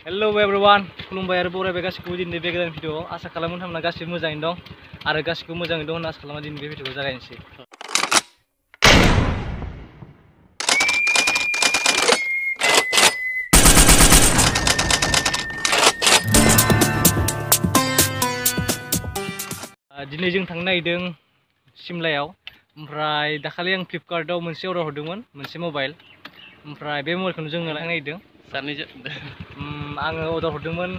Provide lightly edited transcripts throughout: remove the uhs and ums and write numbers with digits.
Hello everyone, खुलुमबाय आरो बरायबाय गासिखौबो दिनै बे गोदान भिडिअ आसा खालामो नोंथांमोना गासिबो मोजाङैनो दं आरो गासिखौबो मोजाङै दं होनना आसा खालामो दिनै बे भिडिअखौ जागायनोसै। दिनै जों थांनो नागिरदों सिमलायाव। ओमफ्राय दाखालि आं फ्लिपकार्टआव मोनसे अर्डार हरदोंमोन, मोनसे मबाइल। ओमफ्राय बे मबाइलखौनो जों लांनो नागिरदों। आङो अर्डार हरदोंमोन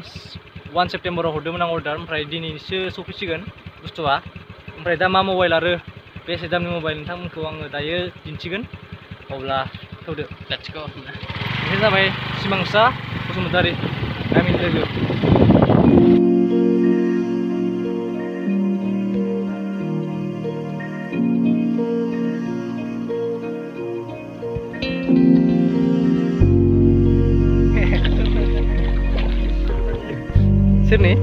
1 सेप्तेम्बराव हरदोंमोन आं अर्डार, ओमफ्राय दिनैसो सफैसिगोन बुस्थुआ। ओमफ्राय दा मा मबाइल आरो बेसे दामनि मबाइल नोंथांमोनखौ आङो दायो दिन्थिगोन। अब्ला थौदो लेट्स गो। बे जाबाय सिमांसा बसुमतारी, गामिनि लोगो। Sini.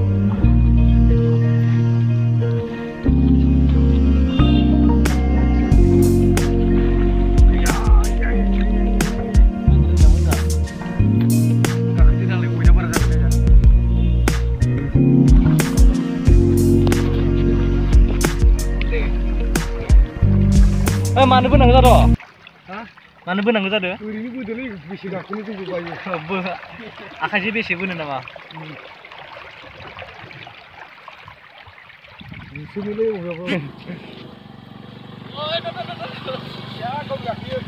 Mana benang jatuh? Hah? Mana benang jatuh? Ini betul ini besi dah, ini tu bayu. Akan jadi besi benar nama. Besi ni leh, berapa? Oh, ya, kau berapa?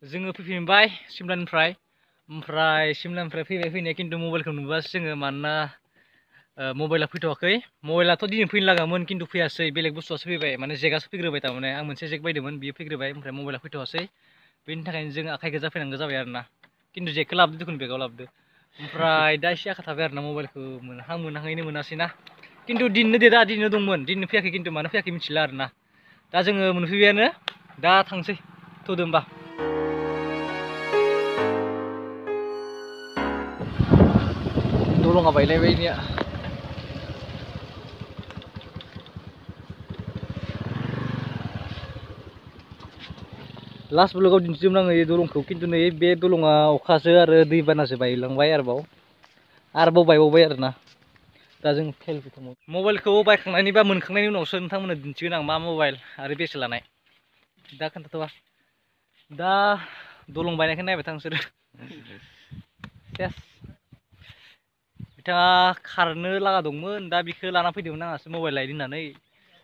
जोङो फैफिनबाय सिमलानिफ्राय। ओमफ्राय सिमलानिफ्राय फैनाया खिन्थु मबाइलखौ नुबासो जोङो, मानोना मबाइला फैथ'वाखै। मबाइलाथ' दिनै फैनो लागामोन खिन्थु फैयासै, बेलेग बुस्थुआसो फैबाय। माने जेकआसो फैग्रोबाय, थारमाने आं मोनसे जेक बायदोंमोन, बियो फैग्रोबाय, ओमफ्राय मबाइला फैथ'वासै। बेनि थाखायनो जों आखाइ गोजा फैनांगौ जाबाय आरोना। खिन्थु जेकखौ लाबोदो, दुखुन बेगाव लाबोदो। ओमफ्राय दा एसे आखा थाबाय आरोना, मबाइलखौ मोनहाङैनो मोनासै ना। खिन्थु दिननो दे, दा दिननो दंमोन, दिननो फैयाखै, खिन्थु मानो फैयाखै मिथिला आरोना। दा जोङो मोनफैबायानो, दा थांसै। थौदो होमबा। दलङा बायलायबायनिया। लास्ट ब्लगाव दिन्थिदोंमोन आङो बे दलंखौ, खिन्थु नै बे दलङा अखासो आरो दैबानासो बायलांबाय आरोबाव बायबावबाय आरोना। दा जों मबाइलखौ बायखांनायनि बा मोनखांनायनि उनावसो नोंथांमोननो दिन्थिगोन आं मा मबाइल आरो बेसे लानाय। दा खोन्थाथ'वा, दा दलं बायनायखौ नायबाय था नोंसोरो। सेस बिथाङा खारनो लागा दंमोन, दा बिखौ लाना फैदोंमोन आंहासो मबाइल लायदों होननानै।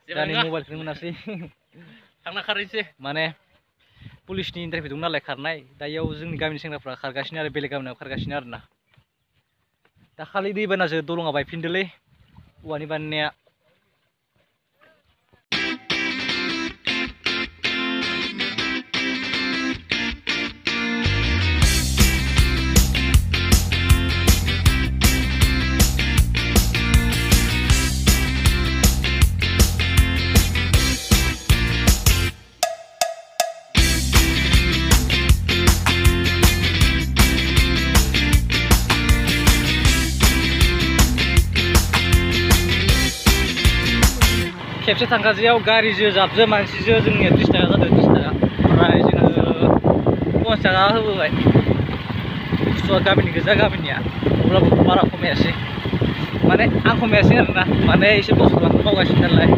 दा नै मबाइलखौनो मोनासै। थांना खारहैसै, माने पुलिसनि इन्टारभिउ दं नालाय खारनाय। दा इयाव जोंनि गामिनि सेंग्राफ्रा खारगासिनो आरो बेलेग गामियाव खारगासिनो आरोना। दाखालि दैबानाजों दलङा बायफिनदोलै, औवानि बानायनाया। खेबसे थांगासेयाव गारिजों जाबजों मानसिजों जोंनिया 30 थाखा जादों, 30 थाखा। ओमफ्राय जोङो 50 थाखा होबोबाय। बुस्थुआ गामिनि गोजा, गामिनिया। अब्लाबो बारा खमायासै, माने आं खमायासै आरोना, माने एसे बुस्थु लांनो बावगासिनो नालाय।